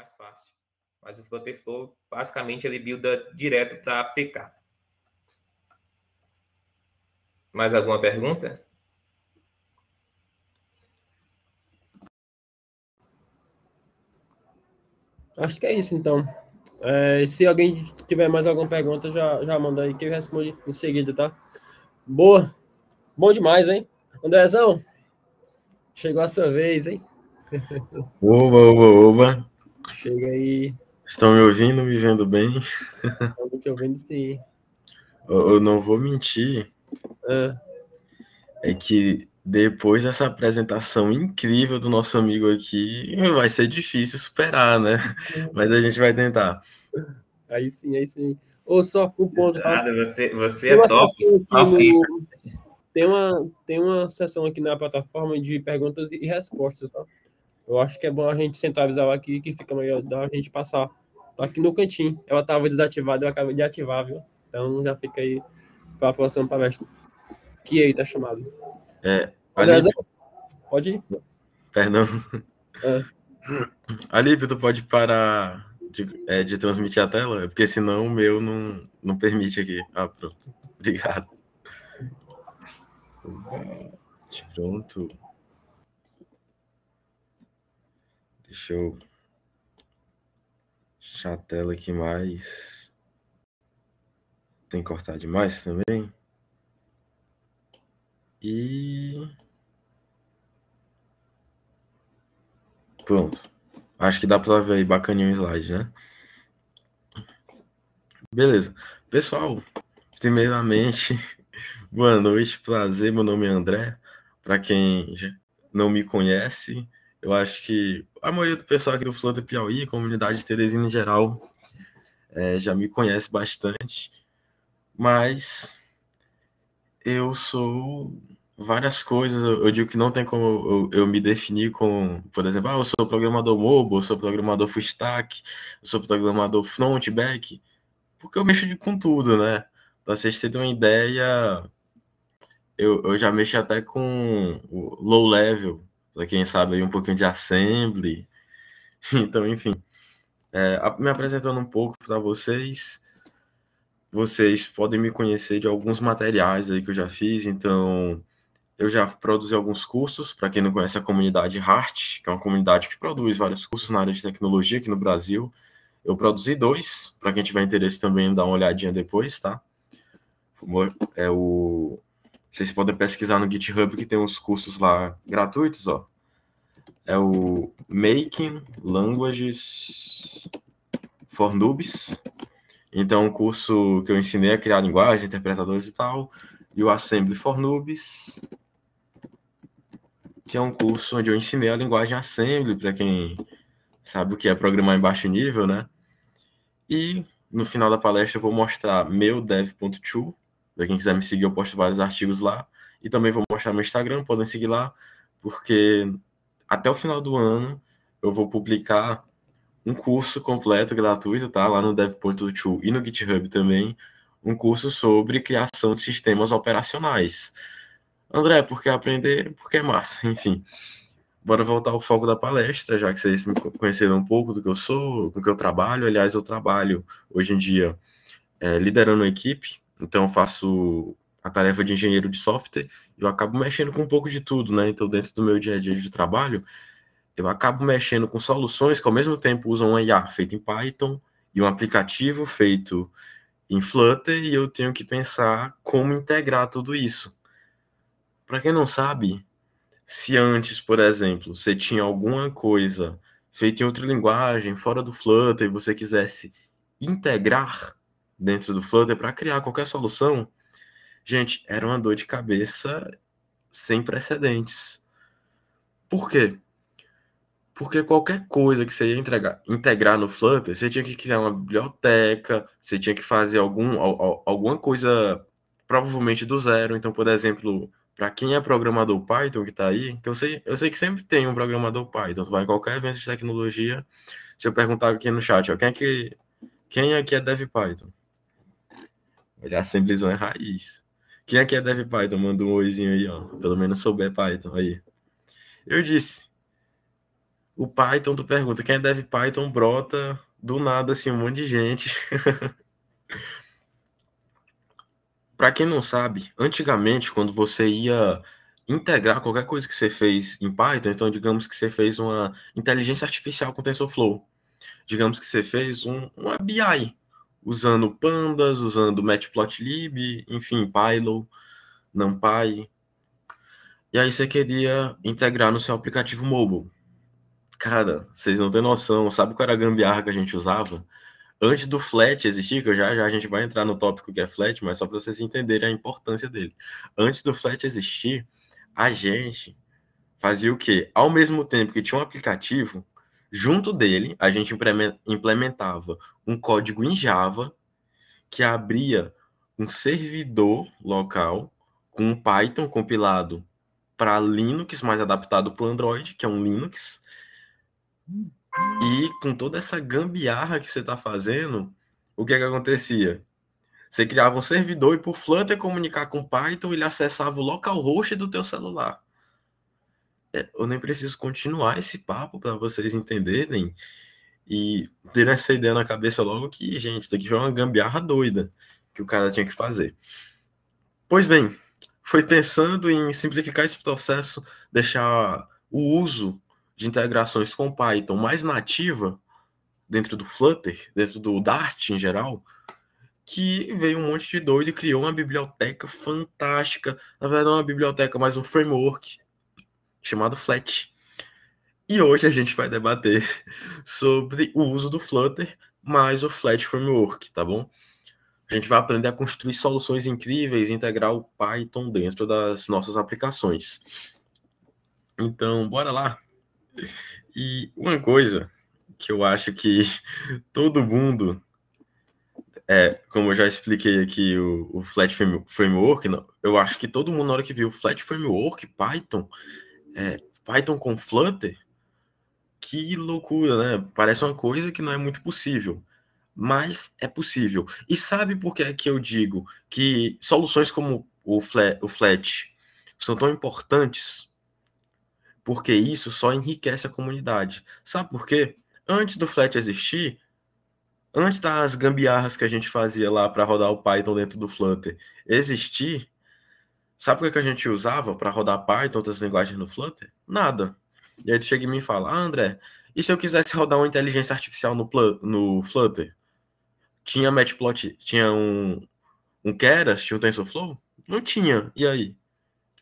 mais fácil. Mas o Flutter Flow, basicamente, ele builda direto para APK. Mais alguma pergunta? Acho que é isso, então. Se alguém tiver mais alguma pergunta, já manda aí que eu respondo em seguida, tá? Boa. Bom demais, hein? Andrezão, chegou a sua vez, hein? Oba. Chega aí. Estão me ouvindo, me vendo bem? Estão te ouvindo, sim. Eu não vou mentir. É que depois dessa apresentação incrível do nosso amigo aqui, vai ser difícil superar, né? Mas a gente vai tentar. Aí sim. Ou só um ponto, tá? Você é top. Tem uma seção aqui na plataforma de perguntas e respostas, tá? Eu acho que é bom a gente centralizar ela aqui, que fica melhor da gente passar. Tá aqui no cantinho. Ela estava desativada, eu acabei de ativar, viu? Então já fica aí para a próxima palestra. Que aí tá chamado. Alípio. Pode ir. Perdão. Alípio, tu pode parar de transmitir a tela? Porque senão o meu não permite aqui. Pronto. Obrigado. Pronto. Deixa eu fechar a tela aqui mais. Tem que cortar demais também. E pronto. Acho que dá para ver aí bacaninho o slide, né? Beleza. Pessoal, primeiramente, boa noite, prazer. Meu nome é André. Para quem não me conhece, eu acho que a maioria do pessoal aqui do Flutter Piauí, comunidade de Teresina em geral, já me conhece bastante. Mas eu sou várias coisas. Eu digo que não tem como eu me definir com, por exemplo, eu sou programador mobile, eu sou programador full stack, eu sou programador front, back, porque eu mexo com tudo, né? Para vocês terem uma ideia, eu já mexo até com o low level, para quem sabe aí um pouquinho de assembly. Então, enfim, me apresentando um pouco para vocês. Vocês podem me conhecer de alguns materiais aí que eu já fiz, então eu já produzi alguns cursos, para quem não conhece a comunidade Heart, que é uma comunidade que produz vários cursos na área de tecnologia aqui no Brasil. Eu produzi 2, para quem tiver interesse também dar uma olhadinha depois, tá? Vocês podem pesquisar no GitHub que tem uns cursos lá gratuitos, ó. É o Making Languages for Noobs. Então, um curso que eu ensinei a criar linguagem, interpretadores e tal, e o Assembly for Noobs, que é um curso onde eu ensinei a linguagem Assembly, para quem sabe o que é programar em baixo nível, né? E no final da palestra eu vou mostrar meu dev.to, para quem quiser me seguir, eu posto vários artigos lá, e também vou mostrar meu Instagram, podem seguir lá, porque até o final do ano eu vou publicar um curso completo, gratuito, tá? Lá no dev.to e no GitHub também, um curso sobre criação de sistemas operacionais. André, por que aprender? Porque é massa, enfim. Bora voltar ao foco da palestra, já que vocês me conheceram um pouco do que eu sou, com o que eu trabalho. Aliás, eu trabalho hoje em dia liderando uma equipe, então eu faço a tarefa de engenheiro de software, eu acabo mexendo com um pouco de tudo, né? Então, dentro do meu dia a dia de trabalho, eu acabo mexendo com soluções que ao mesmo tempo usam uma IA feita em Python e um aplicativo feito em Flutter, e eu tenho que pensar como integrar tudo isso. Para quem não sabe, se antes, por exemplo, você tinha alguma coisa feita em outra linguagem, fora do Flutter, e você quisesse integrar dentro do Flutter para criar qualquer solução, gente, era uma dor de cabeça sem precedentes. Por quê? Porque qualquer coisa que você ia integrar no Flutter, você tinha que criar uma biblioteca, você tinha que fazer alguma coisa provavelmente do zero. Então, por exemplo, para quem é programador Python que está aí, que eu sei que sempre tem um programador Python. Você vai em qualquer evento de tecnologia, se eu perguntar aqui no chat, ó, quem aqui é Dev Python? Olha, a simplesão é raiz. Quem aqui é Dev Python? Manda um oizinho aí, ó. Pelo menos souber Python aí. Eu disse, O Python, tu pergunta, quem é Dev Python, brota do nada, assim, um monte de gente. Para quem não sabe, antigamente, quando você ia integrar qualquer coisa que você fez em Python, então digamos que você fez uma inteligência artificial com TensorFlow, digamos que você fez uma BI, usando Pandas, usando Matplotlib, enfim, Pylo, NumPy, e aí você queria integrar no seu aplicativo mobile. Cara, vocês não têm noção, sabe qual era a gambiarra que a gente usava? Antes do Flat existir, que já a gente vai entrar no tópico que é Flat, mas só para vocês entenderem a importância dele. Antes do Flat existir, a gente fazia o quê? Ao mesmo tempo que tinha um aplicativo, junto dele, a gente implementava um código em Java que abria um servidor local com um Python compilado para Linux, mais adaptado para o Android, que é um Linux. E com toda essa gambiarra que você está fazendo, o que é que acontecia? Você criava um servidor e por Flutter comunicar com Python, ele acessava o localhost do teu celular. Eu nem preciso continuar esse papo para vocês entenderem e terem essa ideia na cabeça logo que, gente, isso aqui foi uma gambiarra doida que o cara tinha que fazer. Pois bem, foi pensando em simplificar esse processo, deixar o uso de integrações com Python mais nativa dentro do Flutter, dentro do Dart em geral, que veio um monte de doido e criou uma biblioteca fantástica. Na verdade, não é uma biblioteca, mas um framework chamado Flat. E hoje a gente vai debater sobre o uso do Flutter mais o Flat Framework, tá bom? A gente vai aprender a construir soluções incríveis e integrar o Python dentro das nossas aplicações. Então, bora lá. E uma coisa que eu acho que todo mundo, como eu já expliquei aqui o Flat Framework, eu acho que todo mundo na hora que viu o Flat Framework, Python com Flutter, que loucura, né? Parece uma coisa que não é muito possível, mas é possível. E sabe por que é que eu digo que soluções como o Flat são tão importantes? Porque isso só enriquece a comunidade. Sabe por quê? Antes do Flat existir, antes das gambiarras que a gente fazia lá para rodar o Python dentro do Flutter existir, sabe o que a gente usava para rodar Python, outras linguagens no Flutter? Nada. E aí tu chega em mim e fala, André, e se eu quisesse rodar uma inteligência artificial no Flutter? Tinha Matplotlib, tinha um Keras, tinha um TensorFlow? Não tinha. E aí?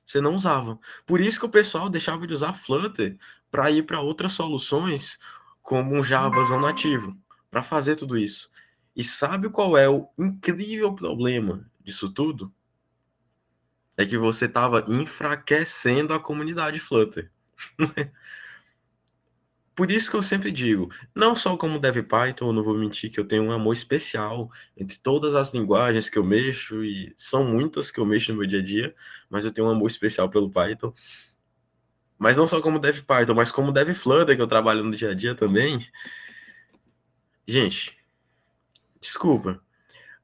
Você não usava. Por isso que o pessoal deixava de usar Flutter para ir para outras soluções, como um Javazão nativo, para fazer tudo isso. E sabe qual é o incrível problema disso tudo? É que você estava enfraquecendo a comunidade Flutter. Por isso que eu sempre digo, não só como Dev Python, eu não vou mentir que eu tenho um amor especial entre todas as linguagens que eu mexo, e são muitas que eu mexo no meu dia a dia, mas eu tenho um amor especial pelo Python. Mas não só como Dev Python, mas como Dev Flutter, que eu trabalho no dia a dia também. Gente, desculpa,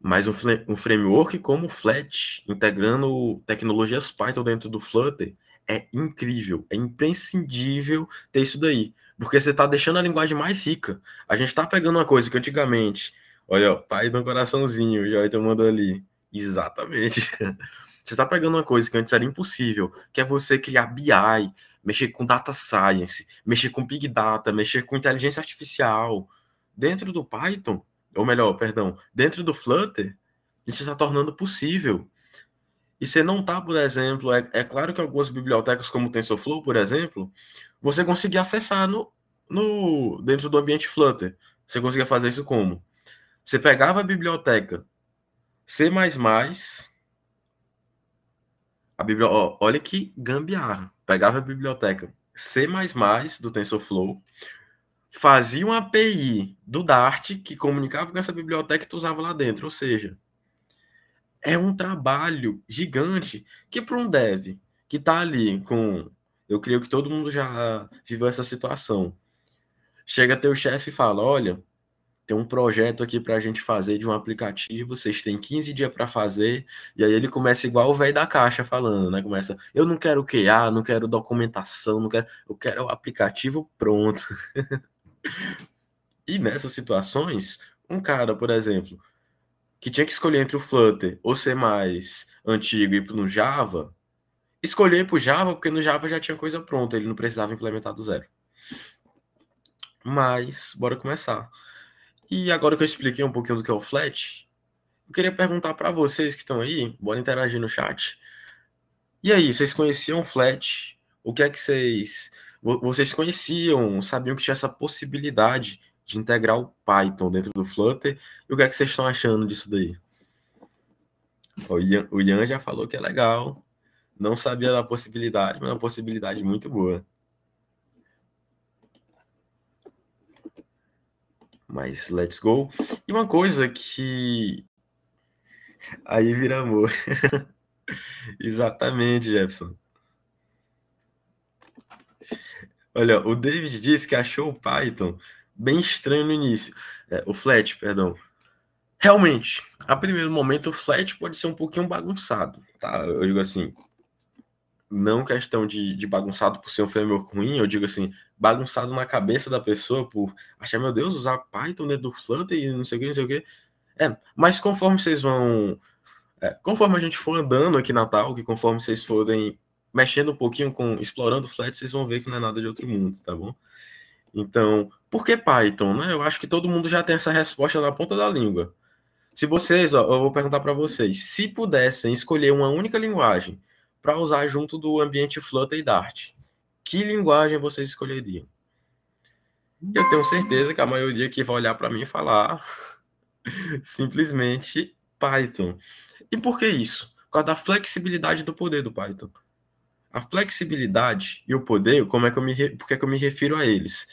mas um framework como o Flat, integrando tecnologias Python dentro do Flutter, é incrível, é imprescindível ter isso daí, porque você está deixando a linguagem mais rica. A gente está pegando uma coisa que antigamente, olha, ó, Python coraçãozinho, já te mandou ali. Exatamente. Você está pegando uma coisa que antes era impossível, que é você criar BI, mexer com data science, mexer com big data, mexer com inteligência artificial dentro do Python, ou melhor, perdão, dentro do Flutter, isso está tornando possível. E você não está, por exemplo, é claro que algumas bibliotecas, como o TensorFlow, por exemplo, você conseguia acessar dentro do ambiente Flutter. Você conseguia fazer isso como? Você pegava a biblioteca C++, olha que gambiarra. Pegava a biblioteca C++ do TensorFlow, fazia uma API do Dart que comunicava com essa biblioteca que tu usava lá dentro. Ou seja, é um trabalho gigante que para um dev que está ali com... Eu creio que todo mundo já viveu essa situação. Chega teu chefe e fala, olha, tem um projeto aqui para a gente fazer de um aplicativo, vocês têm 15 dias para fazer, e aí ele começa igual o velho da caixa falando, né? Começa, eu não quero QA, não quero documentação, eu quero o aplicativo pronto. E nessas situações, um cara, por exemplo, que tinha que escolher entre o Flutter ou ser mais antigo e ir para no Java, escolher para o Java, porque no Java já tinha coisa pronta, ele não precisava implementar do zero. Mas, bora começar. E agora que eu expliquei um pouquinho do que é o Flat, eu queria perguntar para vocês que estão aí, bora interagir no chat. E aí, vocês conheciam o Flat? O que é que vocês conheciam, sabiam que tinha essa possibilidade de integrar o Python dentro do Flutter? E o que é que vocês estão achando disso daí? O Ian já falou que é legal. Não sabia da possibilidade, mas é uma possibilidade muito boa. Mas let's go. E uma coisa que... Aí vira amor. Exatamente, Jefferson. Olha, o David disse que achou o Python bem estranho no início. O Flat, perdão. Realmente, a primeiro momento, o Flat pode ser um pouquinho bagunçado, tá? Eu digo assim, não questão de bagunçado por ser um framework ruim, eu digo assim, bagunçado na cabeça da pessoa por achar, meu Deus, usar Python dentro do Flutter e não sei o que, não sei o que. Mas conforme vocês vão... conforme a gente for andando aqui na Talk, conforme vocês forem mexendo um pouquinho explorando o Flat, vocês vão ver que não é nada de outro mundo, tá bom? Então, por que Python, né? Eu acho que todo mundo já tem essa resposta na ponta da língua. Se vocês, eu vou perguntar para vocês, se pudessem escolher uma única linguagem para usar junto do ambiente Flutter e Dart, que linguagem vocês escolheriam? Eu tenho certeza que a maioria aqui vai olhar para mim e falar simplesmente Python. E por que isso? Por causa da flexibilidade do poder do Python. A flexibilidade e o poder, por que eu me refiro a eles?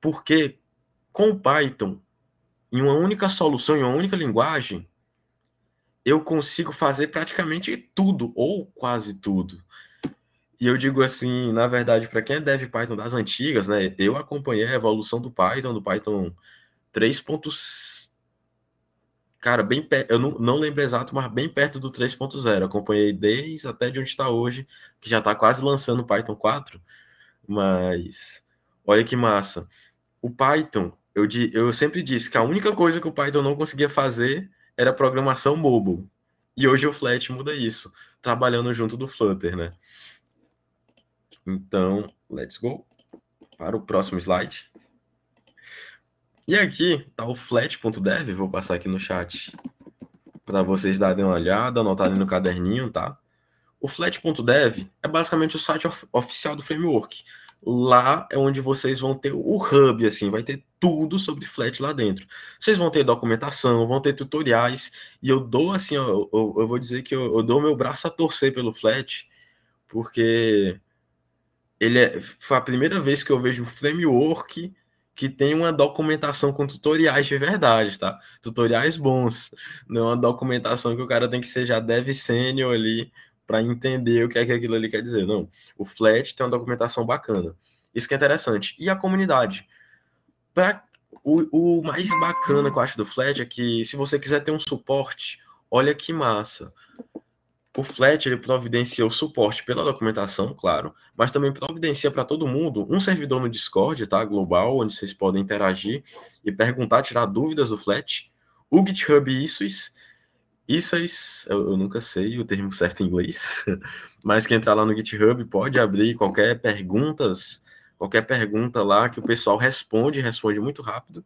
Porque com o Python, em uma única solução, em uma única linguagem, eu consigo fazer praticamente tudo, ou quase tudo. E eu digo assim, na verdade, para quem é dev Python das antigas, né, eu acompanhei a evolução do Python 3. Cara, eu não lembro exato, mas bem perto do 3.0. Acompanhei desde até de onde está hoje, que já está quase lançando o Python 4. Mas olha que massa. O Python, eu sempre disse que a única coisa que o Python não conseguia fazer era programação mobile. E hoje o Flat muda isso, trabalhando junto do Flutter, né? Então, let's go para o próximo slide. E aqui tá o flat.dev, vou passar aqui no chat para vocês darem uma olhada, anotarem no caderninho, tá? O flat.dev é basicamente o site oficial do framework. Lá é onde vocês vão ter o hub, assim, vai ter tudo sobre Flat lá dentro. Vocês vão ter documentação, vão ter tutoriais, e eu dou, assim, ó, eu vou dizer que eu dou meu braço a torcer pelo Flat, porque foi a primeira vez que eu vejo um framework que tem uma documentação com tutoriais de verdade, tá? Tutoriais bons, não é uma documentação que o cara tem que ser já dev sênior ali, para entender o que é que aquilo ali quer dizer. Não, o Flat tem uma documentação bacana. Isso que é interessante. E a comunidade? O mais bacana que eu acho do Flat é que se você quiser ter um suporte, olha que massa. O Flat ele providencia o suporte pela documentação, claro, mas também providencia para todo mundo um servidor no Discord, tá? Global, onde vocês podem interagir e perguntar, tirar dúvidas do Flat. O GitHub Issues, eu nunca sei o termo certo em inglês, mas quem entrar lá no GitHub pode abrir qualquer pergunta lá que o pessoal responde muito rápido.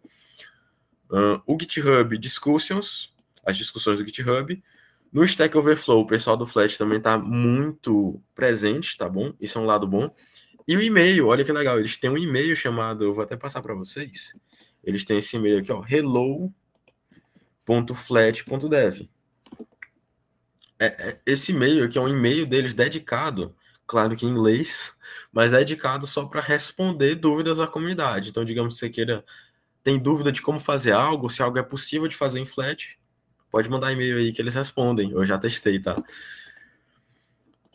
O GitHub Discussions, as discussões do GitHub. No Stack Overflow, o pessoal do Flat também está muito presente, tá bom? Isso é um lado bom. E o e-mail, olha que legal, eles têm um e-mail chamado, eu vou até passar para vocês. Eles têm esse e-mail aqui, ó, hello.flat.dev. Esse e-mail aqui é um e-mail deles dedicado, claro que em inglês, mas é dedicado só para responder dúvidas da comunidade. Então, digamos que você tem dúvida de como fazer algo, se algo é possível de fazer em Flat, pode mandar e-mail aí que eles respondem. Eu já testei, tá?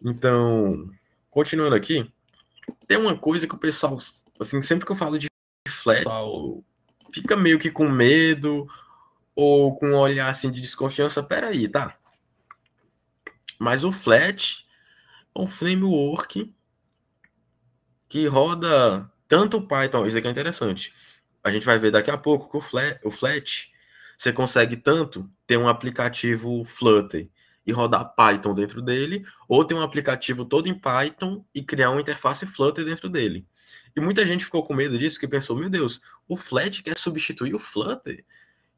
Então, continuando aqui, tem uma coisa que o pessoal, assim, sempre que eu falo de Flat, o pessoal fica meio que com medo ou com um olhar assim de desconfiança. Peraí, tá? Mas o Flat é um framework que roda tanto Python, isso aqui é interessante. A gente vai ver daqui a pouco que o Flat você consegue tanto ter um aplicativo Flutter e rodar Python dentro dele, ou ter um aplicativo todo em Python e criar uma interface Flutter dentro dele. E muita gente ficou com medo disso, que pensou, meu Deus, o Flat quer substituir o Flutter?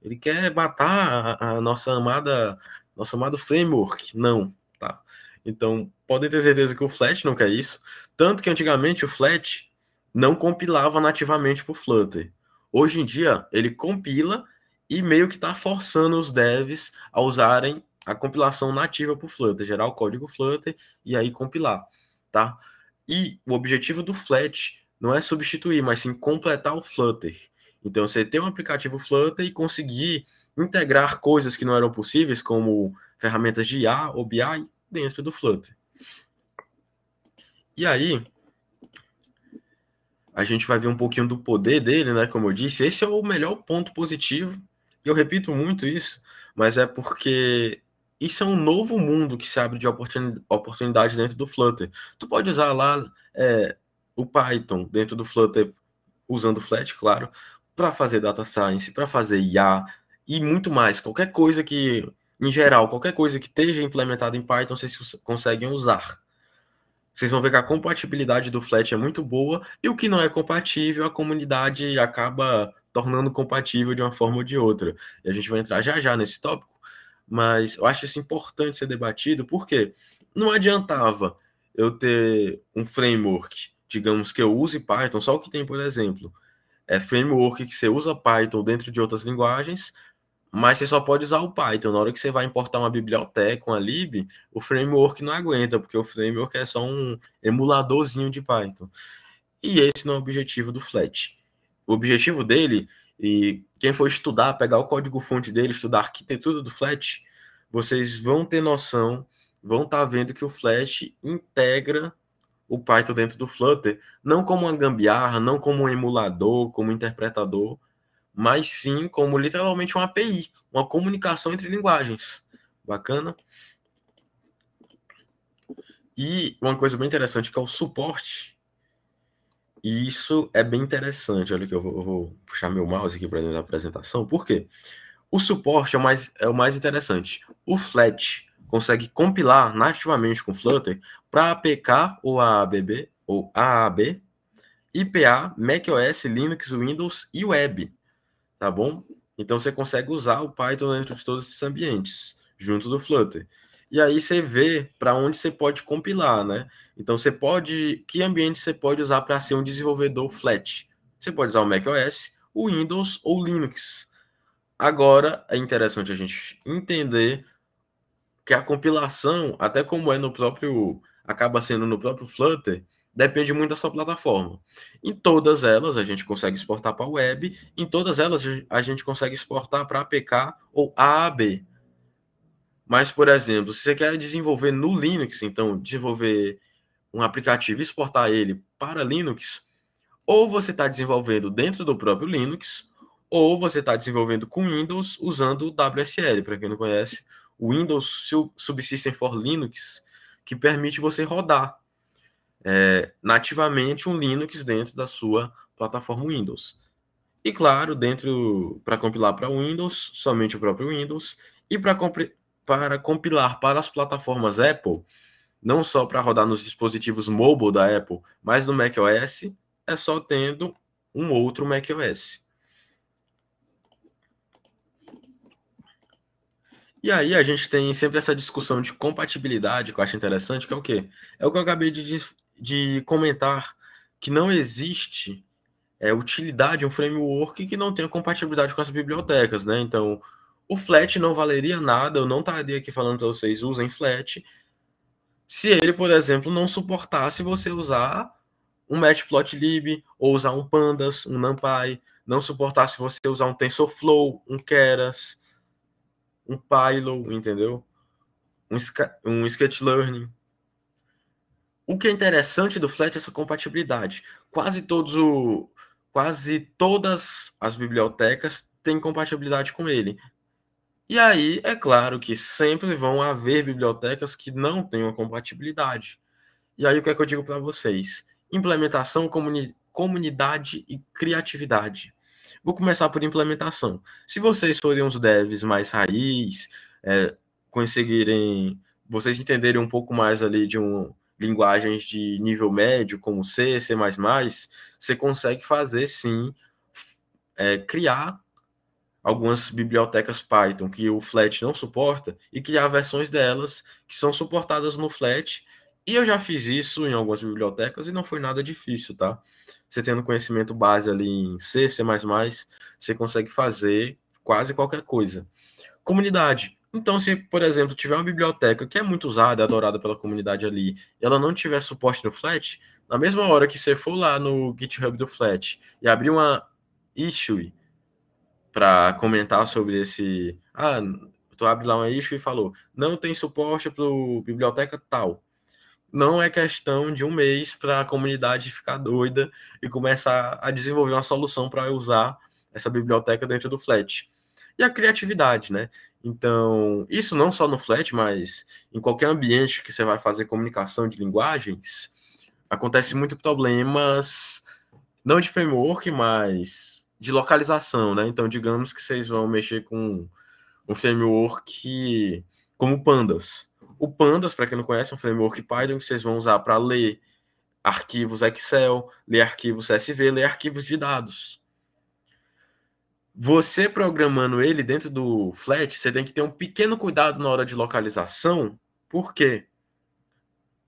Ele quer matar a nosso amado framework? Não, tá? Então, podem ter certeza que o Flat não quer isso. Tanto que antigamente o Flat não compilava nativamente para o Flutter. Hoje em dia, ele compila e meio que está forçando os devs a usarem a compilação nativa para o Flutter, gerar o código Flutter e aí compilar, tá? E o objetivo do Flat não é substituir, mas sim completar o Flutter. Então, você tem um aplicativo Flutter e conseguir integrar coisas que não eram possíveis, como ferramentas de IA ou BI, dentro do Flutter. E aí, a gente vai ver um pouquinho do poder dele, né? Como eu disse, esse é o melhor ponto positivo. E eu repito muito isso, mas é porque isso é um novo mundo que se abre de oportunidades dentro do Flutter. Tu pode usar lá o Python dentro do Flutter, usando o Flat, claro, para fazer data science, para fazer IA e muito mais. Qualquer coisa que, em geral, qualquer coisa que esteja implementada em Python, vocês conseguem usar. Vocês vão ver que a compatibilidade do Flat é muito boa e o que não é compatível, a comunidade acaba tornando compatível de uma forma ou de outra. E a gente vai entrar já já nesse tópico, mas eu acho isso importante ser debatido, porque não adiantava eu ter um framework, digamos que eu use Python, só o que tem, por exemplo, é framework que você usa Python dentro de outras linguagens, mas você só pode usar o Python. Na hora que você vai importar uma biblioteca, uma lib, o framework não aguenta, porque o framework é só um emuladorzinho de Python. E esse não é o objetivo do Flat. O objetivo dele, e quem for estudar, pegar o código-fonte dele, estudar a arquitetura do Flat, vocês vão ter noção, vão estar vendo que o Flat integra o Python dentro do Flutter, não como uma gambiarra, não como um emulador, como um interpretador, mas sim como literalmente uma API, uma comunicação entre linguagens. Bacana? E uma coisa bem interessante que é o suporte. E isso é bem interessante. Olha que eu vou puxar meu mouse aqui para dentro da apresentação. Por quê? O suporte é o mais interessante. O Flat consegue compilar nativamente com Flutter para APK ou AABB, ou AAB, IPA, macOS, Linux, Windows e Web. Tá bom? Então você consegue usar o Python dentro de todos esses ambientes, junto do Flutter. E aí você vê para onde você pode compilar, né? Então você pode, que ambiente você pode usar para ser um desenvolvedor flat? Você pode usar o macOS, o Windows ou Linux. Agora é interessante a gente entender que a compilação, até como é no próprio, acaba sendo no próprio Flutter, depende muito da sua plataforma. Em todas elas, a gente consegue exportar para a web, em todas elas, a gente consegue exportar para APK ou AAB. Mas, por exemplo, se você quer desenvolver no Linux, então desenvolver um aplicativo e exportar ele para Linux, ou você está desenvolvendo dentro do próprio Linux, ou você está desenvolvendo com Windows usando o WSL. Para quem não conhece, o Windows Subsystem for Linux, que permite você rodar nativamente um Linux dentro da sua plataforma Windows. E claro, para compilar para Windows, somente o próprio Windows, e para compilar para as plataformas Apple, não só para rodar nos dispositivos mobile da Apple, mas no macOS, é só tendo um outro macOS. E aí a gente tem sempre essa discussão de compatibilidade, que eu acho interessante, que é o quê? É o que eu acabei de comentar, que não existe utilidade, um framework que não tenha compatibilidade com as bibliotecas, né? Então, o Flat não valeria nada, eu não estaria aqui falando para vocês, usem Flat, se ele, por exemplo, não suportasse você usar um Matplotlib, ou usar um Pandas, um NumPy, não suportasse você usar um TensorFlow, um Keras, um Pylo, entendeu? Um Sklearning. O que é interessante do Flat é essa compatibilidade. Quase todos quase todas as bibliotecas têm compatibilidade com ele. E aí, é claro que sempre vão haver bibliotecas que não tenham compatibilidade. E aí, o que é que eu digo para vocês? Implementação, comunidade e criatividade. Vou começar por implementação. Se vocês forem uns devs mais raiz, conseguirem, vocês entenderem um pouco mais ali de linguagens de nível médio, como C, C++, você consegue fazer, sim, criar algumas bibliotecas Python que o Flat não suporta e criar versões delas que são suportadas no Flat. E eu já fiz isso em algumas bibliotecas e não foi nada difícil, tá? Você tendo conhecimento base ali em C, C++, você consegue fazer quase qualquer coisa. Comunidade. Então, se, por exemplo, tiver uma biblioteca que é muito usada, adorada pela comunidade ali, e ela não tiver suporte no Flat, na mesma hora que você for lá no GitHub do Flat e abrir uma issue para comentar sobre esse... tu abre lá uma issue e falou, não tem suporte para biblioteca tal. Não é questão de um mês para a comunidade ficar doida e começar a desenvolver uma solução para usar essa biblioteca dentro do Flat. E a criatividade, né? Então, isso não só no Flat, mas em qualquer ambiente que você vai fazer comunicação de linguagens, acontece muito problemas, não de framework, mas de localização, né? Então, digamos que vocês vão mexer com um framework como Pandas. O Pandas, para quem não conhece, é um framework Python que vocês vão usar para ler arquivos Excel, ler arquivos CSV, ler arquivos de dados. Você programando ele dentro do Flat, você tem que ter um pequeno cuidado na hora de localização, porque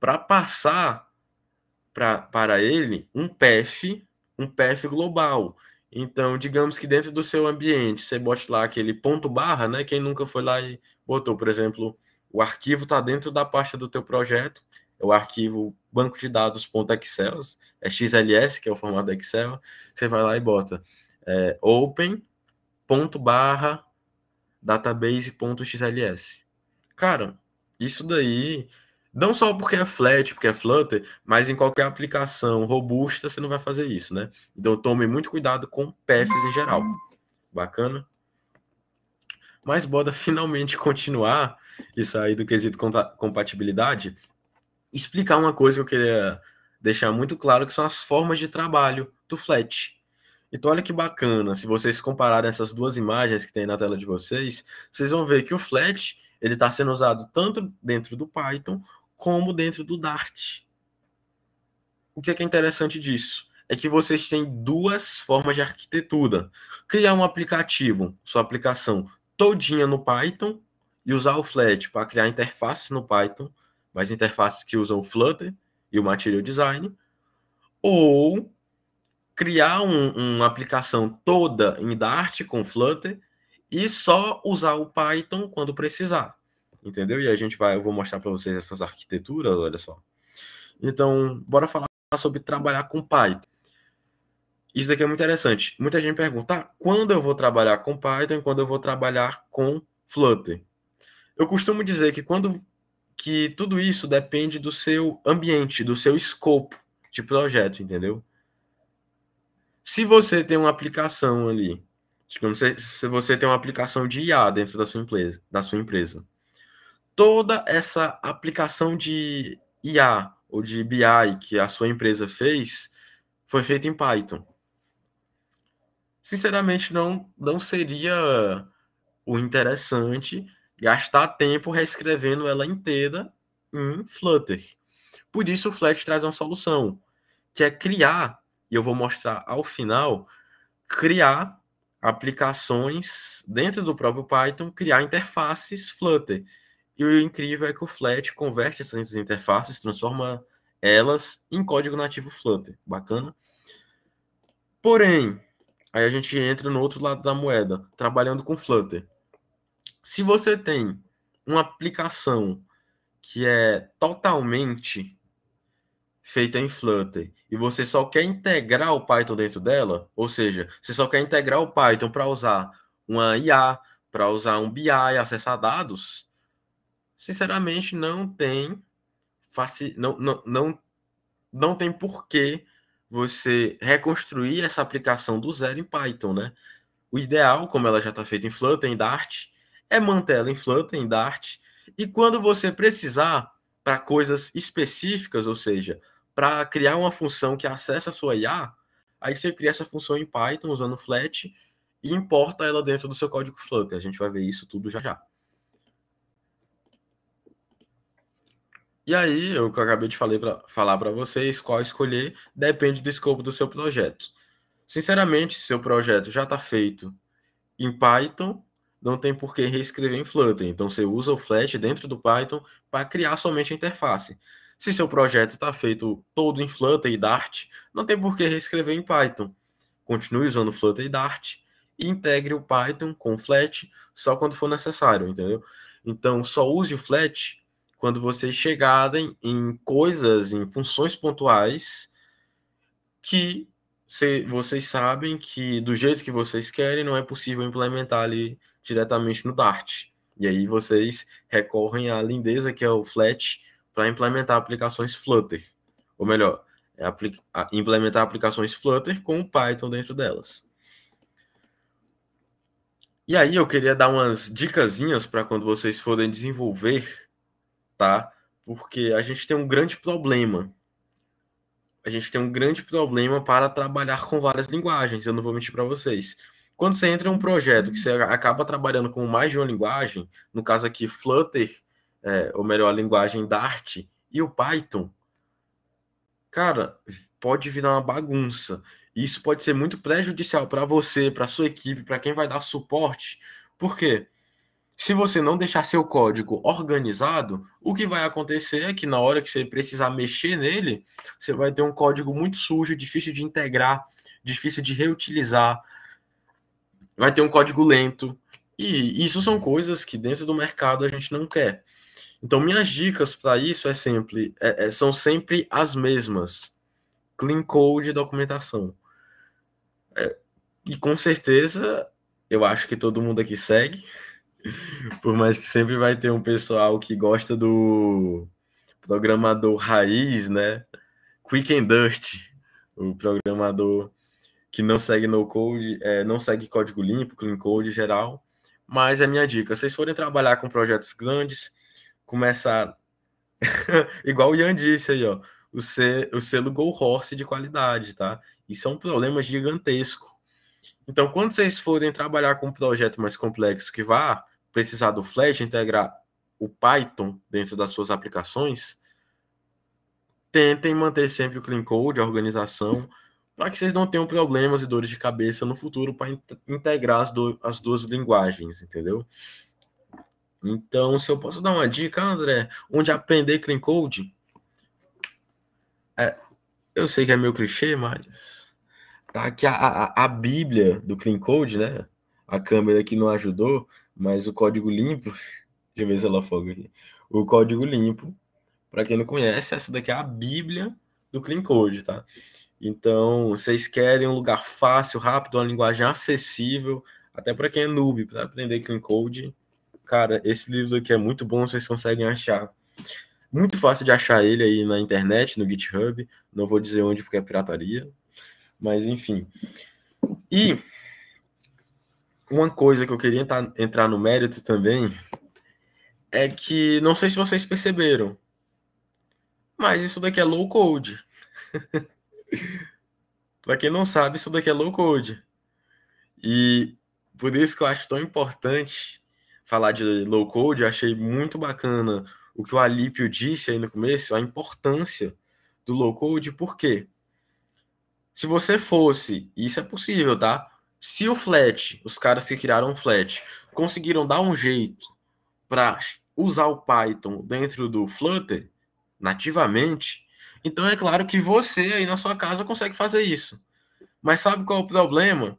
para passar para ele um path global. Então, digamos que dentro do seu ambiente, você bote lá aquele ponto barra, né? Quem nunca foi lá e botou, por exemplo, o arquivo está dentro da pasta do teu projeto, é o arquivo banco de dados.excel, é XLS, que é o formato do Excel, você vai lá e bota open.barra database.xls. Cara, isso daí, não só porque é Flat, porque é Flutter, mas em qualquer aplicação robusta você não vai fazer isso, né? Então tome muito cuidado com paths em geral. Bacana? Mas bora finalmente continuar e sair do quesito compatibilidade, explicar uma coisa que eu queria deixar muito claro, que são as formas de trabalho do Flat. Então, olha que bacana, se vocês compararem essas duas imagens que tem na tela de vocês, vocês vão ver que o Flat ele está sendo usado tanto dentro do Python como dentro do Dart. O que é interessante disso? É que vocês têm duas formas de arquitetura. Criar um aplicativo, sua aplicação todinha no Python, e usar o Flat para criar interfaces no Python, mas interfaces que usam o Flutter e o Material Design, ou criar uma aplicação toda em Dart com Flutter e só usar o Python quando precisar, entendeu? E eu vou mostrar para vocês essas arquiteturas, olha só. Então, bora falar sobre trabalhar com Python. Isso daqui é muito interessante. Muita gente pergunta, quando eu vou trabalhar com Python e quando eu vou trabalhar com Flutter? Eu costumo dizer que tudo isso depende do seu ambiente, do seu escopo de projeto, entendeu? Se você tem uma aplicação ali, digamos, se você tem uma aplicação de IA dentro da sua empresa, toda essa aplicação de IA ou de BI que a sua empresa fez foi feita em Python. Sinceramente, não seria o interessante gastar tempo reescrevendo ela inteira em Flutter. Por isso, o Flat traz uma solução, que é criar, e eu vou mostrar ao final, criar aplicações dentro do próprio Python, criar interfaces Flutter. E o incrível é que o Flat converte essas interfaces, transforma elas em código nativo Flutter. Bacana? Porém, aí a gente entra no outro lado da moeda, trabalhando com Flutter. Se você tem uma aplicação que é totalmente feita em Flutter e você só quer integrar o Python dentro dela, ou seja, você só quer integrar o Python para usar uma IA, para usar um BI, acessar dados, sinceramente não tem não tem porquê você reconstruir essa aplicação do zero em Python, né? O ideal, como ela já está feita em Flutter, em Dart, é manter ela em Flutter, em Dart, e quando você precisar para coisas específicas, ou seja, para criar uma função que acessa a sua IA, aí você cria essa função em Python usando Flat e importa ela dentro do seu código Flutter. A gente vai ver isso tudo já já. E aí, o que eu acabei de falar para vocês, qual escolher, depende do escopo do seu projeto. Sinceramente, se seu projeto já está feito em Python, não tem por que reescrever em Flutter. Então, você usa o Flash dentro do Python para criar somente a interface. Se seu projeto está feito todo em Flutter e Dart, não tem por que reescrever em Python. Continue usando Flutter e Dart e integre o Python com o Flat só quando for necessário, entendeu? Então, só use o Flat quando vocês chegarem em coisas, em funções pontuais que vocês sabem que do jeito que vocês querem não é possível implementar ali diretamente no Dart. E aí vocês recorrem à lindeza que é o Flat para implementar aplicações Flutter. Ou melhor, implementar aplicações Flutter com o Python dentro delas. E aí eu queria dar umas dicasinhas para quando vocês forem desenvolver, tá? Porque a gente tem um grande problema. A gente tem um grande problema para trabalhar com várias linguagens, eu não vou mentir para vocês. Quando você entra em um projeto que você acaba trabalhando com mais de uma linguagem, no caso aqui Flutter, ou melhor, a linguagem Dart e o Python, cara, pode virar uma bagunça. Isso pode ser muito prejudicial para você, para sua equipe, para quem vai dar suporte. Por quê? Se você não deixar seu código organizado, o que vai acontecer é que na hora que você precisar mexer nele, você vai ter um código muito sujo, difícil de integrar, difícil de reutilizar, vai ter um código lento. E isso são coisas que dentro do mercado a gente não quer. Então, minhas dicas para isso são sempre as mesmas. Clean Code e documentação. E com certeza, eu acho que todo mundo aqui segue. Por mais que sempre vai ter um pessoal que gosta do programador raiz, né? Quick and Dirty, o programador que não segue no code, não segue código limpo, clean code em geral. Mas é minha dica. Se vocês forem trabalhar com projetos grandes, começar igual o Ian disse aí, ó, o selo Go Horse de qualidade, tá? Isso é um problema gigantesco. Então, quando vocês forem trabalhar com um projeto mais complexo que vá precisar do Flash, integrar o Python dentro das suas aplicações, tentem manter sempre o clean code, a organização, para que vocês não tenham problemas e dores de cabeça no futuro para integrar as duas linguagens, entendeu? Então, se eu posso dar uma dica, André, onde aprender clean code, eu sei que é meio clichê, mas tá aqui a Bíblia do clean code, né? A câmera aqui não ajudou, mas o código limpo, deixa eu ver se ela foca aqui. O código limpo, para quem não conhece, essa daqui é a Bíblia do clean code, tá? Então, vocês querem um lugar fácil, rápido, uma linguagem acessível, até para quem é noob, para aprender clean code. Cara, esse livro aqui é muito bom, vocês conseguem achar. Muito fácil de achar ele aí na internet, no GitHub. Não vou dizer onde porque é pirataria, mas enfim. E uma coisa que eu queria entrar no mérito também é que, não sei se vocês perceberam, mas isso daqui é low code. Para quem não sabe, isso daqui é low code. E por isso que eu acho tão importante falar de low code. Eu achei muito bacana o que o Alípio disse aí no começo, a importância do low code. Por quê? Se você fosse, isso é possível, tá? Se o Flat, os caras que criaram o Flat, conseguiram dar um jeito para usar o Python dentro do Flutter nativamente, então é claro que você aí na sua casa consegue fazer isso. Mas sabe qual é o problema?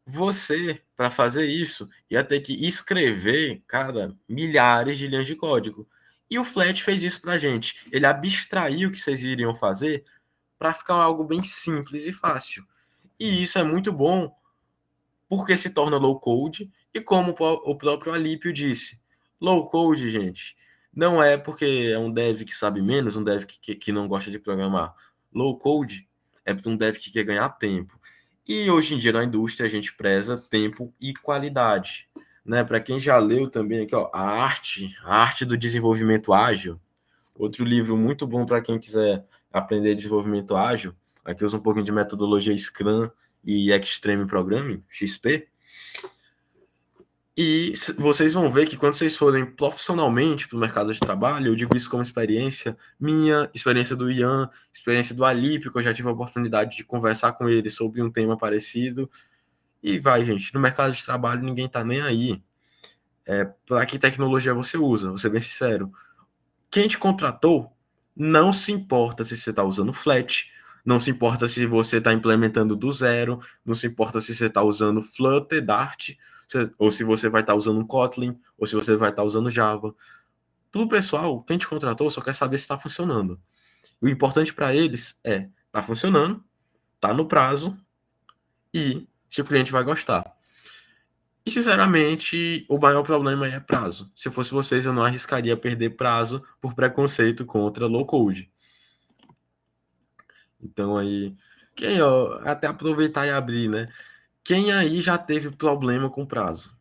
Você, para fazer isso, ia ter que escrever, cara, milhares de linhas de código. E o Flat fez isso pra gente. Ele abstraiu o que vocês iriam fazer para ficar algo bem simples e fácil. E isso é muito bom porque se torna low code, e como o próprio Alípio disse, low code, gente, não é porque é um dev que sabe menos, um dev que não gosta de programar. Low code é para um dev que quer ganhar tempo. E hoje em dia na indústria a gente preza tempo e qualidade, né? Para quem já leu também aqui, ó, a arte do desenvolvimento ágil, outro livro muito bom para quem quiser aprender desenvolvimento ágil. Aqui usa um pouquinho de metodologia Scrum e Extreme Programming, XP. E vocês vão ver que quando vocês forem profissionalmente para o mercado de trabalho, eu digo isso como experiência minha, experiência do Ian, experiência do Alípio, que eu já tive a oportunidade de conversar com ele sobre um tema parecido. E vai, gente, no mercado de trabalho ninguém está nem aí. Para que tecnologia você usa? Vou ser bem sincero. Quem te contratou não se importa se você está usando Flat, não se importa se você está implementando do zero, não se importa se você está usando Flutter, Dart, ou se você vai estar usando um Kotlin, ou se você vai estar usando Java. Para o pessoal, quem te contratou só quer saber se está funcionando. O importante para eles é tá funcionando, tá no prazo e se o cliente vai gostar. E, sinceramente, o maior problema é prazo. Se eu fosse vocês, eu não arriscaria perder prazo por preconceito contra low code. Então, aí, até aproveitar e abrir, né? Quem aí já teve problema com prazo?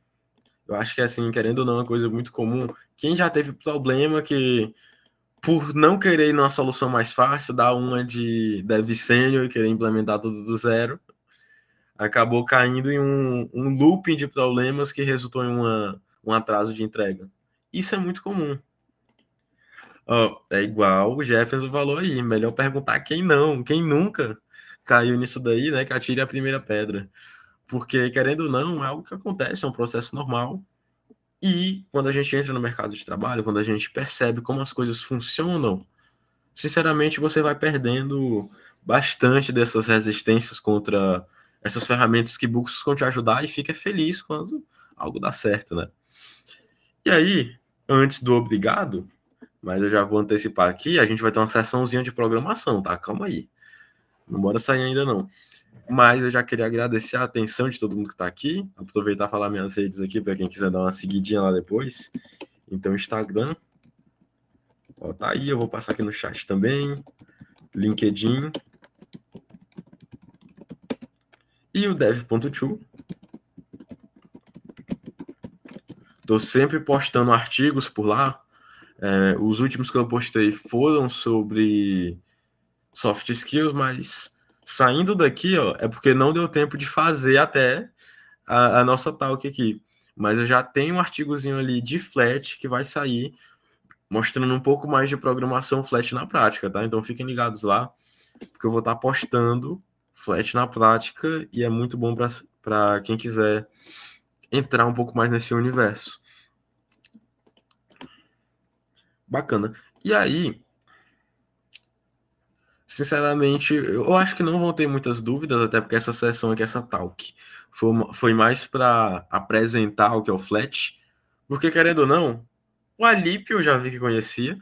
Eu acho que, assim, querendo ou não, é uma coisa muito comum. Quem já teve problema que, por não querer ir numa solução mais fácil, dar uma de dev sênior e querer implementar tudo do zero, acabou caindo em um looping de problemas que resultou em um atraso de entrega. Isso é muito comum. É igual o Jefferson falou aí, melhor perguntar quem nunca caiu nisso daí, né, que atire a primeira pedra. Porque, querendo ou não, é algo que acontece, é um processo normal. E quando a gente entra no mercado de trabalho, quando a gente percebe como as coisas funcionam, sinceramente, você vai perdendo bastante dessas resistências contra essas ferramentas que buscam te ajudar e fica feliz quando algo dá certo, né? E aí, antes do obrigado, mas eu já vou antecipar aqui, a gente vai ter uma sessãozinha de programação, tá? Calma aí. Não bora sair ainda não. Mas eu já queria agradecer a atenção de todo mundo que está aqui, aproveitar e falar minhas redes aqui para quem quiser dar uma seguidinha lá depois. Então, Instagram, ó, tá aí, eu vou passar aqui no chat também, LinkedIn e o dev.to. Estou sempre postando artigos por lá. Os últimos que eu postei foram sobre soft skills, mas saindo daqui, ó, é porque não deu tempo de fazer até a nossa talk aqui. Mas eu já tenho um artigozinho ali de Flat que vai sair, mostrando um pouco mais de programação Flat na prática, tá? Então fiquem ligados lá, porque eu vou estar postando Flat na prática e é muito bom para quem quiser entrar um pouco mais nesse universo. Bacana. E aí, sinceramente, eu acho que não vão ter muitas dúvidas, até porque essa sessão aqui, essa talk, foi mais para apresentar o que é o Flat, porque, querendo ou não, o Alípio eu já vi que conhecia,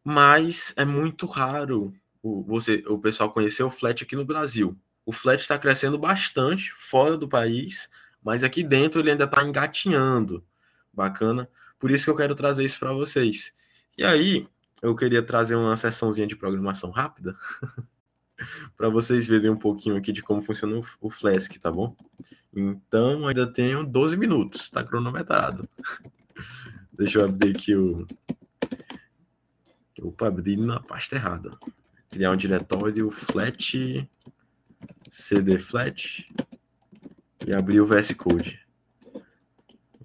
mas é muito raro o pessoal conhecer o Flat aqui no Brasil. O Flat está crescendo bastante fora do país, mas aqui dentro ele ainda está engatinhando. Bacana? Por isso que eu quero trazer isso para vocês. E aí, eu queria trazer uma sessãozinha de programação rápida para vocês verem um pouquinho aqui de como funciona o Flask, tá bom? Então, ainda tenho 12 minutos, tá cronometrado. Deixa eu abrir aqui Opa, abri na pasta errada. Criar um diretório flat, cd flat e abrir o VS Code.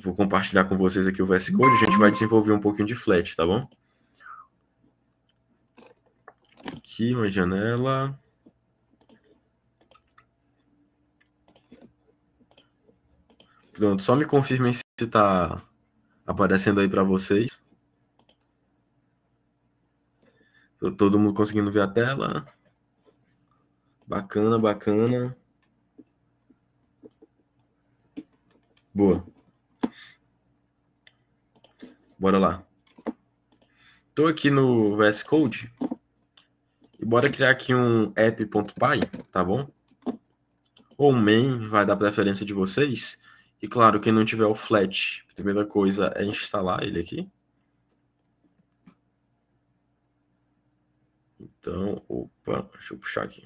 Vou compartilhar com vocês aqui o VS Code, a gente vai desenvolver um pouquinho de flat, tá bom? Aqui uma janela. Pronto, só me confirmem se está aparecendo aí para vocês. Todo mundo conseguindo ver a tela? Bacana, bacana. Boa. Bora lá. Estou aqui no VS Code e bora criar aqui um app.py, tá bom? Ou um main, vai dar preferência de vocês. E claro, quem não tiver o Flat, a primeira coisa é instalar ele aqui. Então, opa, deixa eu puxar aqui.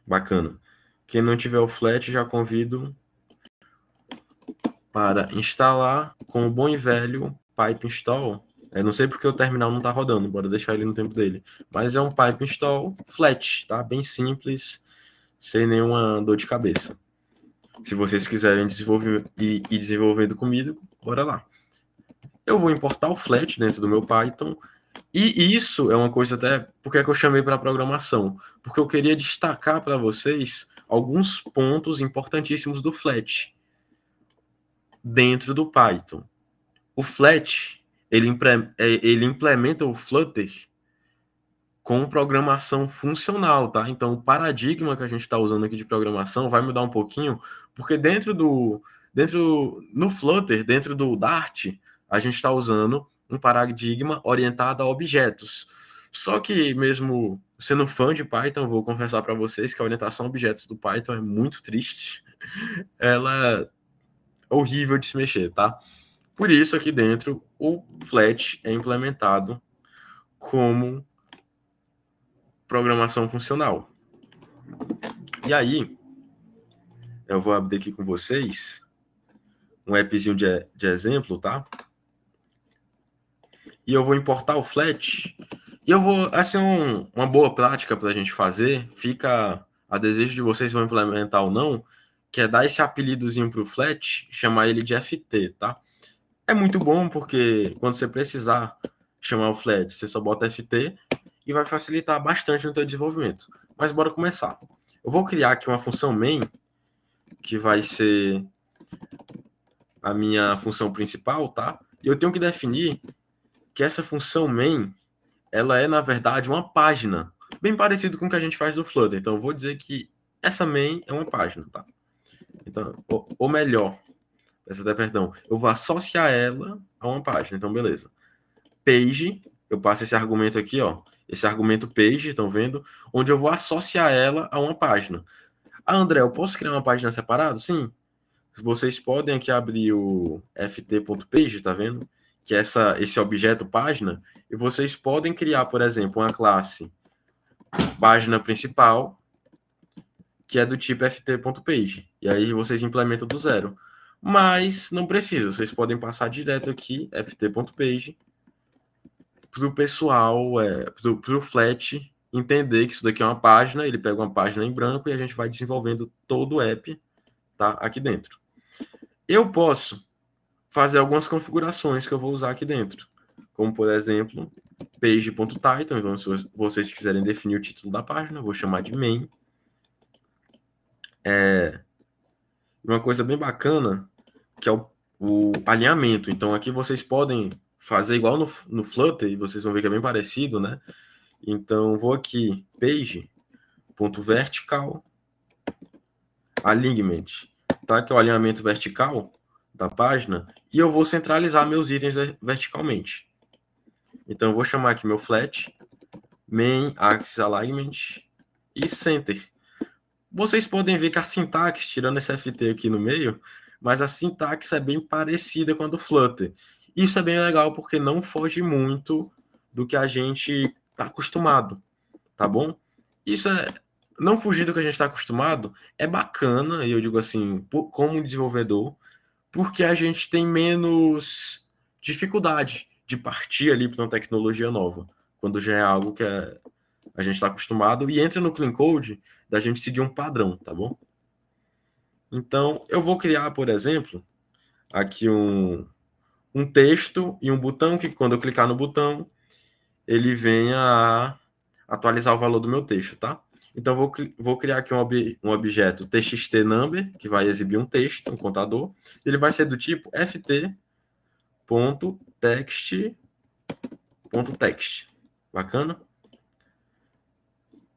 Bacana. Quem não tiver o Flat, já convido para instalar com o bom e velho pipe install. Eu não sei porque o terminal não está rodando, bora deixar ele no tempo dele. Mas é um pipe install flat, tá? Bem simples, sem nenhuma dor de cabeça. Se vocês quiserem desenvolver e ir desenvolvendo comigo, bora lá. Eu vou importar o flat dentro do meu Python. E isso é uma coisa até porque é que eu chamei para programação, porque eu queria destacar para vocês alguns pontos importantíssimos do flat dentro do Python. O flat ele implementa o Flutter com programação funcional, tá? Então o paradigma que a gente está usando aqui de programação vai mudar um pouquinho, porque no Flutter, dentro do Dart, a gente está usando um paradigma orientado a objetos. Só que mesmo sendo fã de Python, vou confessar para vocês que a orientação a objetos do Python é muito triste. Ela é horrível de se mexer, tá? Por isso aqui dentro o Flat é implementado como programação funcional. E aí, eu vou abrir aqui com vocês um appzinho de exemplo, tá? E eu vou importar o Flat. E eu vou, essa é uma boa prática para a gente fazer. Fica a desejo de vocês vão implementar ou não, que é dar esse apelidozinho para o Flat, chamar ele de FT, tá? É muito bom porque quando você precisar chamar o Flat, você só bota FT e vai facilitar bastante no teu desenvolvimento. Mas bora começar. Eu vou criar aqui uma função main, que vai ser a minha função principal, tá? E eu tenho que definir que essa função main, ela é, na verdade, uma página, bem parecido com o que a gente faz no Flutter. Então, eu vou dizer que essa main é uma página, tá? Então, ou melhor, perdão, eu vou associar ela a uma página. Então, beleza. Page, eu passo esse argumento aqui, ó. Esse argumento page, estão vendo? Onde eu vou associar ela a uma página. Ah, André, eu posso criar uma página separada? Sim. Vocês podem aqui abrir o ft.page, tá vendo? Que é esse objeto página. E vocês podem criar, por exemplo, uma classe página principal, que é do tipo ft.page. E aí vocês implementam do zero. Mas não precisa. Vocês podem passar direto aqui, ft.page, para o pessoal, para o Flat entender que isso daqui é uma página, ele pega uma página em branco e a gente vai desenvolvendo todo o app, tá, aqui dentro. Eu posso fazer algumas configurações que eu vou usar aqui dentro, como, por exemplo, page.title. Então, se vocês quiserem definir o título da página, eu vou chamar de main. Uma coisa bem bacana, que é o alinhamento. Então, aqui vocês podem fazer igual no Flutter, e vocês vão ver que é bem parecido, né? Então, vou aqui, page.vertical, alignment, tá? Que é o alinhamento vertical da página, e eu vou centralizar meus itens verticalmente. Então, eu vou chamar aqui meu flat, main axis alignment e center. Vocês podem ver que a sintaxe, tirando esse FT aqui no meio, mas a sintaxe é bem parecida com a do Flutter. Isso é bem legal porque não foge muito do que a gente está acostumado, tá bom? Isso não fugir do que a gente está acostumado é bacana, e eu digo assim, como desenvolvedor, porque a gente tem menos dificuldade de partir ali para uma tecnologia nova, quando já é algo que a gente está acostumado e entra no Clean Code da gente seguir um padrão, tá bom? Então, eu vou criar, por exemplo, aqui um texto e um botão que quando eu clicar no botão, ele venha a atualizar o valor do meu texto, tá? Então, vou criar aqui um objeto txtNumber, que vai exibir um texto, um contador. Ele vai ser do tipo ft.text. Bacana?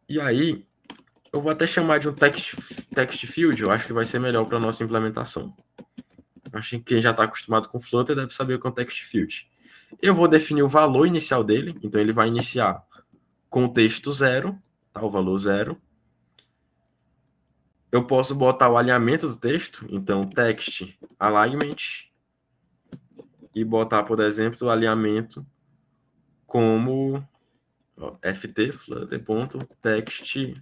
E aí, eu vou até chamar de um text field, eu acho que vai ser melhor para a nossa implementação. Acho que quem já está acostumado com Flutter deve saber o que é um text field. Eu vou definir o valor inicial dele, então ele vai iniciar com o texto 0, tá? O valor 0. Eu posso botar o alinhamento do texto, então text alignment, e botar, por exemplo, o alinhamento como ft flutter.text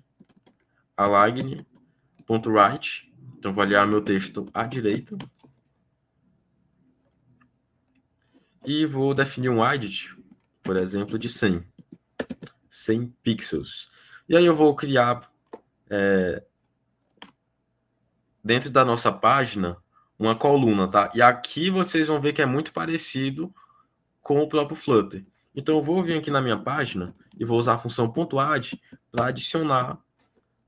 align.right. Então, vou alinhar meu texto à direita. E vou definir um width, por exemplo, de 100 pixels. E aí eu vou criar, dentro da nossa página, uma coluna, tá? E aqui vocês vão ver que é muito parecido com o próprio Flutter. Então, eu vou vir aqui na minha página e vou usar a função .add para adicionar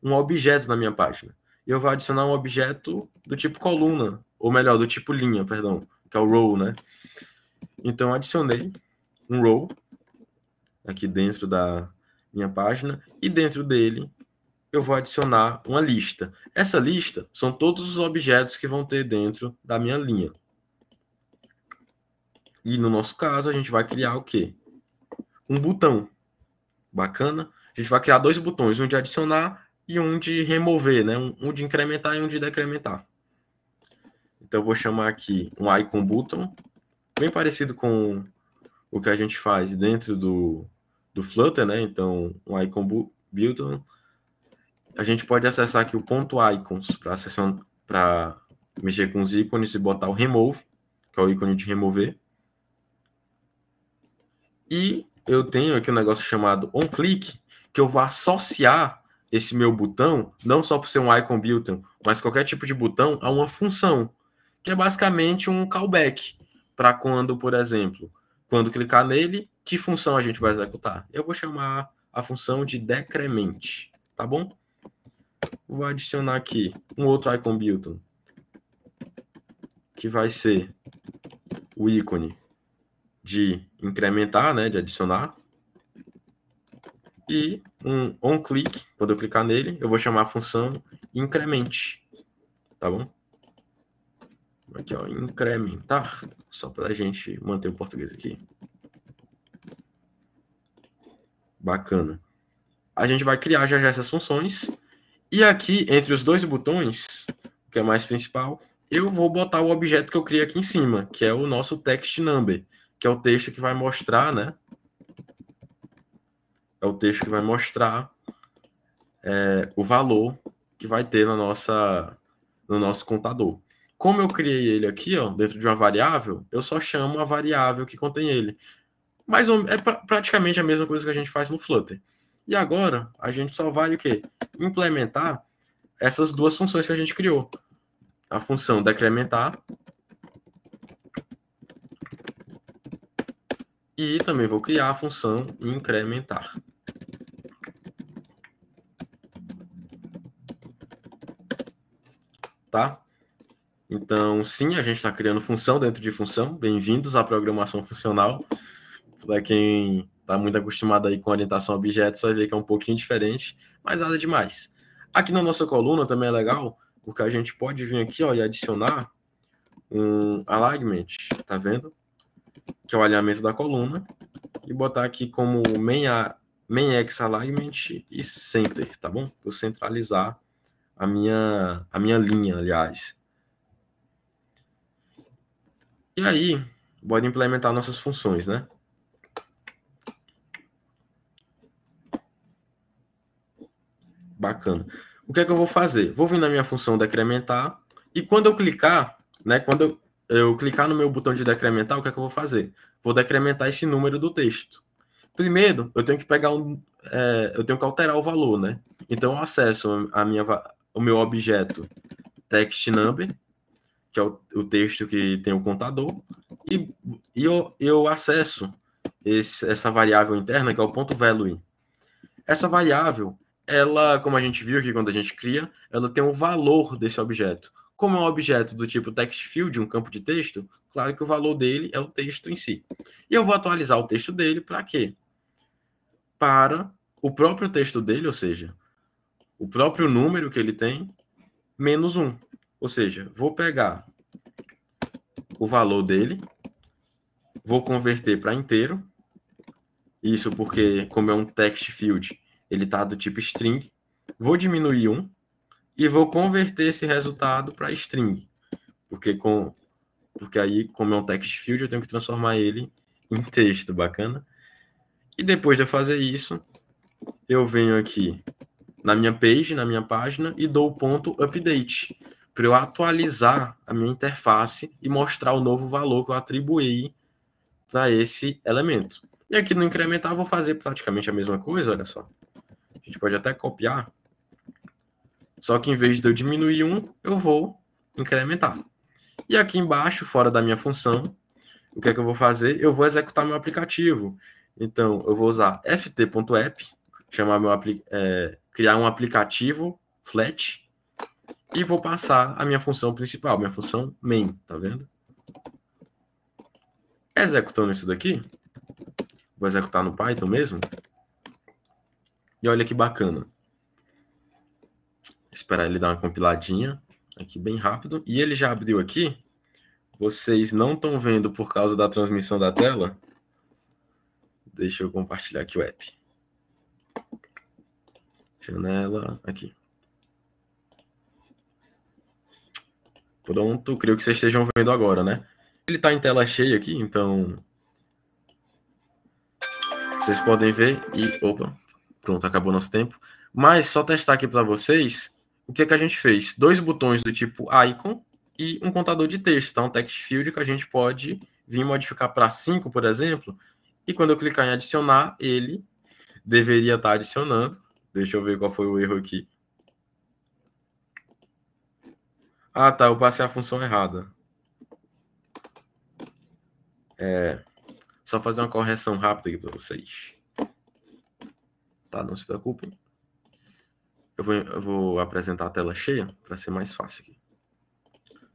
um objeto na minha página. Eu vou adicionar um objeto do tipo coluna, ou melhor, do tipo linha, perdão, que é o row, né? Então, adicionei um row aqui dentro da minha página e dentro dele eu vou adicionar uma lista. Essa lista são todos os objetos que vão ter dentro da minha linha. E no nosso caso, a gente vai criar o quê? Um botão. Bacana? A gente vai criar 2 botões, um de adicionar e um de remover, né? Um de incrementar e um de decrementar. Então, eu vou chamar aqui um icon button, bem parecido com o que a gente faz dentro do Flutter, né? Então, um icon button. A gente pode acessar aqui o ponto icons para mexer com os ícones e botar o remove, que é o ícone de remover. E eu tenho aqui um negócio chamado onClick, que eu vou associar esse meu botão, não só por ser um icon button, mas qualquer tipo de botão, a uma função, que é basicamente um callback, para quando, por exemplo, quando clicar nele, que função a gente vai executar? Eu vou chamar a função de decremente, tá bom? Vou adicionar aqui um outro icon button, que vai ser o ícone de incrementar, né, de adicionar. E um onClick, quando eu clicar nele, eu vou chamar a função incremente, tá bom? Aqui, ó, incrementar, só para a gente manter o português aqui. Bacana. A gente vai criar já essas funções. E aqui, entre os 2 botões, que é mais principal, eu vou botar o objeto que eu criei aqui em cima, que é o nosso text number, que é o texto que vai mostrar, né? É o texto que vai mostrar o valor que vai ter no nosso contador. Como eu criei ele aqui, ó, dentro de uma variável, eu só chamo a variável que contém ele. Mas é praticamente a mesma coisa que a gente faz no Flutter. E agora, a gente só vai o quê? Implementar essas 2 funções que a gente criou. A função decrementar. E também vou criar a função incrementar. Tá? Então, sim, a gente está criando função dentro de função. Bem-vindos à programação funcional. Para quem está muito acostumado aí com orientação a objetos, vai ver que é um pouquinho diferente, mas nada demais. Aqui na nossa coluna também é legal, porque a gente pode vir aqui, ó, e adicionar um alignment, tá vendo? Que é o alinhamento da coluna, e botar aqui como main X alignment e center, tá bom? Para centralizar a minha linha, aliás. E aí, bora implementar nossas funções, né? Bacana. O que é que eu vou fazer? Vou vir na minha função decrementar e quando eu clicar, né, quando eu clicar no meu botão de decrementar, o que é que eu vou fazer? Vou decrementar esse número do texto. Primeiro, eu tenho que pegar eu tenho que alterar o valor, né? Então, eu acesso o meu objeto text number, que é o texto que tem o contador, e eu acesso essa variável interna, que é o .value. Essa variável, ela, como a gente viu aqui quando a gente cria, ela tem um valor desse objeto. Como é um objeto do tipo text field, um campo de texto, claro que o valor dele é o texto em si. E eu vou atualizar o texto dele para quê? Para o próprio texto dele, ou seja, o próprio número que ele tem, menos 1. Ou seja, vou pegar o valor dele, vou converter para inteiro. Isso porque, como é um text field, ele está do tipo string. Vou diminuir 1 e vou converter esse resultado para string. Porque aí, como é um text field, eu tenho que transformar ele em texto, bacana? E depois de eu fazer isso, eu venho aqui na minha page, na minha página, e dou o ponto update, para eu atualizar a minha interface e mostrar o novo valor que eu atribuí para esse elemento. E aqui no incrementar, eu vou fazer praticamente a mesma coisa, olha só. A gente pode até copiar. Só que em vez de eu diminuir um, eu vou incrementar. E aqui embaixo, fora da minha função, o que é que eu vou fazer? Eu vou executar meu aplicativo. Então, eu vou usar ft.app, chamar criar um aplicativo flat, e vou passar a minha função principal, minha função main, tá vendo? Executando isso daqui, vou executar no Python mesmo. E olha que bacana. Esperar ele dar uma compiladinha aqui bem rápido. E ele já abriu aqui. Vocês não estão vendo por causa da transmissão da tela. Deixa eu compartilhar aqui o app. Janela, aqui. Pronto, creio que vocês estejam vendo agora, né? Ele está em tela cheia aqui, então vocês podem ver e... Opa, pronto, acabou nosso tempo. Mas só testar aqui para vocês o que é que a gente fez. 2 botões do tipo icon e um contador de texto, tá? Um text field que a gente pode vir modificar para 5, por exemplo. E quando eu clicar em adicionar, ele deveria estar adicionando. Deixa eu ver qual foi o erro aqui. Ah, tá, eu passei a função errada. Só fazer uma correção rápida aqui para vocês. Tá, não se preocupem. Eu vou apresentar a tela cheia para ser mais fácil aqui.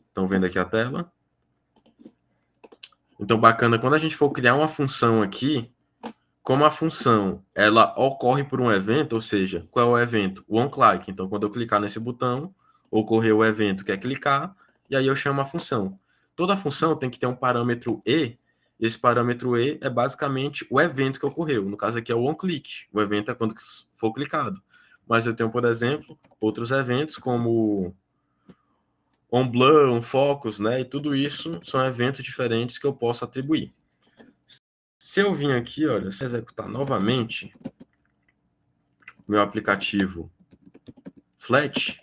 Estão vendo aqui a tela? Então, bacana, quando a gente for criar uma função aqui, como a função ela ocorre por um evento, ou seja, qual é o evento? O onClick. Então, quando eu clicar nesse botão, ocorreu o evento que é clicar, e aí eu chamo a função. Toda função tem que ter um parâmetro e. Esse parâmetro e é basicamente o evento que ocorreu. No caso aqui é o onClick. O evento é quando for clicado. Mas eu tenho, por exemplo, outros eventos como onBlur, onFocus, né? E tudo isso são eventos diferentes que eu posso atribuir. Se eu vim aqui, olha, se eu executar novamente meu aplicativo flat,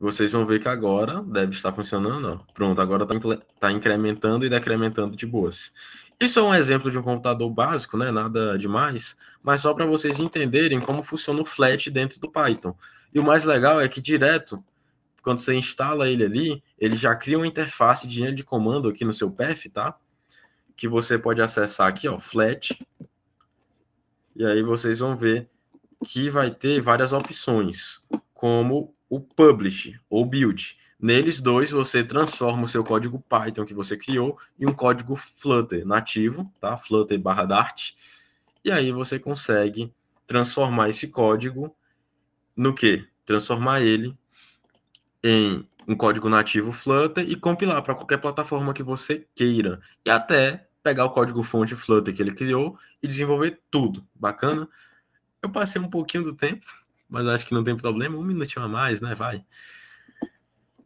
vocês vão ver que agora deve estar funcionando. Ó. Pronto, agora está incrementando e decrementando de boas. Isso é um exemplo de um computador básico, né? Nada demais, mas só para vocês entenderem como funciona o flat dentro do Python. E o mais legal é que direto, quando você instala ele ali, ele já cria uma interface de linha de comando aqui no seu path, tá? Que você pode acessar aqui, ó, flat. E aí vocês vão ver que vai ter várias opções, como o publish ou build. Neles dois, você transforma o seu código Python que você criou em um código Flutter nativo, tá? Flutter/Dart. E aí você consegue transformar esse código no quê? Transformar ele em um código nativo Flutter e compilar para qualquer plataforma que você queira. E até pegar o código fonte Flutter que ele criou e desenvolver tudo. Bacana? Eu passei um pouquinho do tempo, mas acho que não tem problema. 1 minutinho a mais, né? Vai.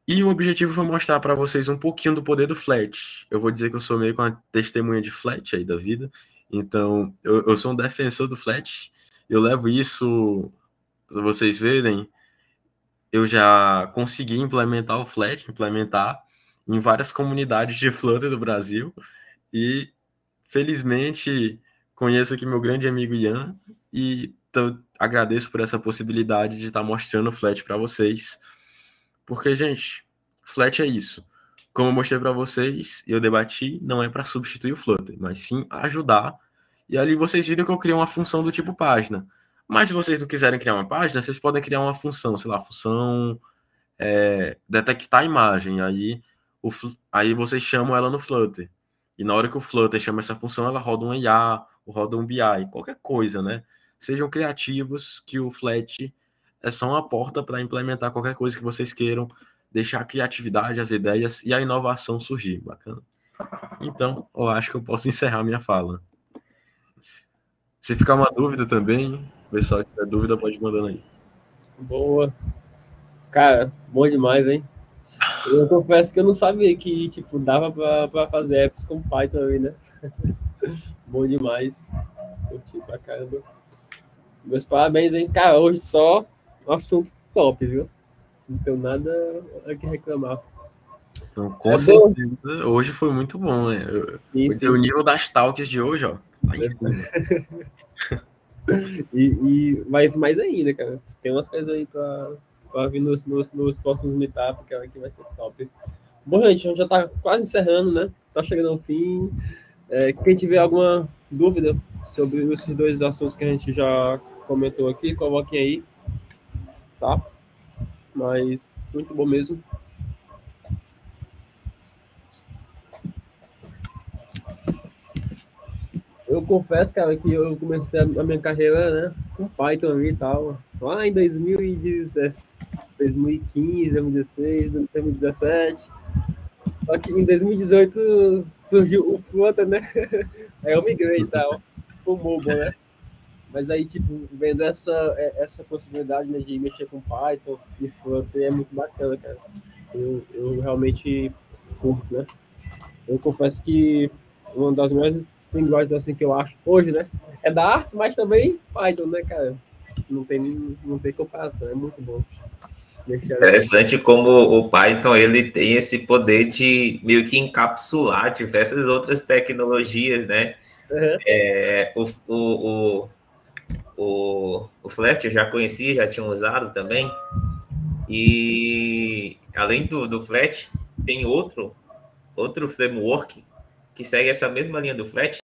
E o objetivo foi mostrar para vocês um pouquinho do poder do Flat. Eu vou dizer que eu sou meio com a testemunha de Flat aí da vida. Então, eu sou um defensor do Flat. Eu levo isso, para vocês verem, eu já consegui implementar o Flat, implementar em várias comunidades de Flutter do Brasil. E, felizmente, conheço aqui meu grande amigo Ian e agradeço por essa possibilidade de estar mostrando o Flat para vocês. Porque, gente, Flat é isso. Como eu mostrei para vocês, eu debati, não é para substituir o Flutter, mas sim ajudar. E ali vocês viram que eu criei uma função do tipo página. Mas se vocês não quiserem criar uma página, vocês podem criar uma função, sei lá, função detectar a imagem. Aí vocês chamam ela no Flutter. E na hora que o Flutter chama essa função, ela roda um IA, ou roda um BI, qualquer coisa, né? Sejam criativos, que o Flat é só uma porta para implementar qualquer coisa que vocês queiram, deixar a criatividade, as ideias e a inovação surgir. Bacana? Então, eu acho que eu posso encerrar minha fala. Se ficar uma dúvida também, o pessoal que tiver dúvida pode ir mandando aí. Boa. Cara, bom demais, hein? Eu confesso que eu não sabia que, tipo, dava para fazer apps com Python aí, né? Bom demais. Curti pra caramba. Meus parabéns, hein? Cara, hoje só um assunto top, viu? Não tenho nada a que reclamar. Então, com É bom. certeza, hoje foi muito bom, né? Sim. O nível das talks de hoje, ó, lá em cima. E vai mais ainda, cara. Tem umas coisas aí pra vir nos próximos meetups, que vai ser top. Bom, gente, a gente já tá quase encerrando, né? Tá chegando ao fim. Quem tiver alguma dúvida sobre esses dois assuntos que a gente já comentou aqui, coloquem aí, tá? Mas muito bom mesmo. Eu confesso, cara, que eu comecei a minha carreira, né, com Python e tal, lá em 2015, 2016, 2017. Só que em 2018 surgiu o Flutter, né? Aí eu migrei e tal, pro mobile, né? Mas aí, tipo, vendo essa possibilidade, né, de mexer com Python e Flutter é muito bacana, cara. Eu realmente curto, né? Eu confesso que uma das melhores linguagens assim que eu acho hoje, né? É da arte, mas também Python, né, cara? Não tem comparação, é muito bom. Interessante como o Python ele tem esse poder de meio que encapsular diversas outras tecnologias, né? Uhum. O Flash eu já conheci, já tinha usado também. E além do Flash, tem outro framework que segue essa mesma linha do Flash,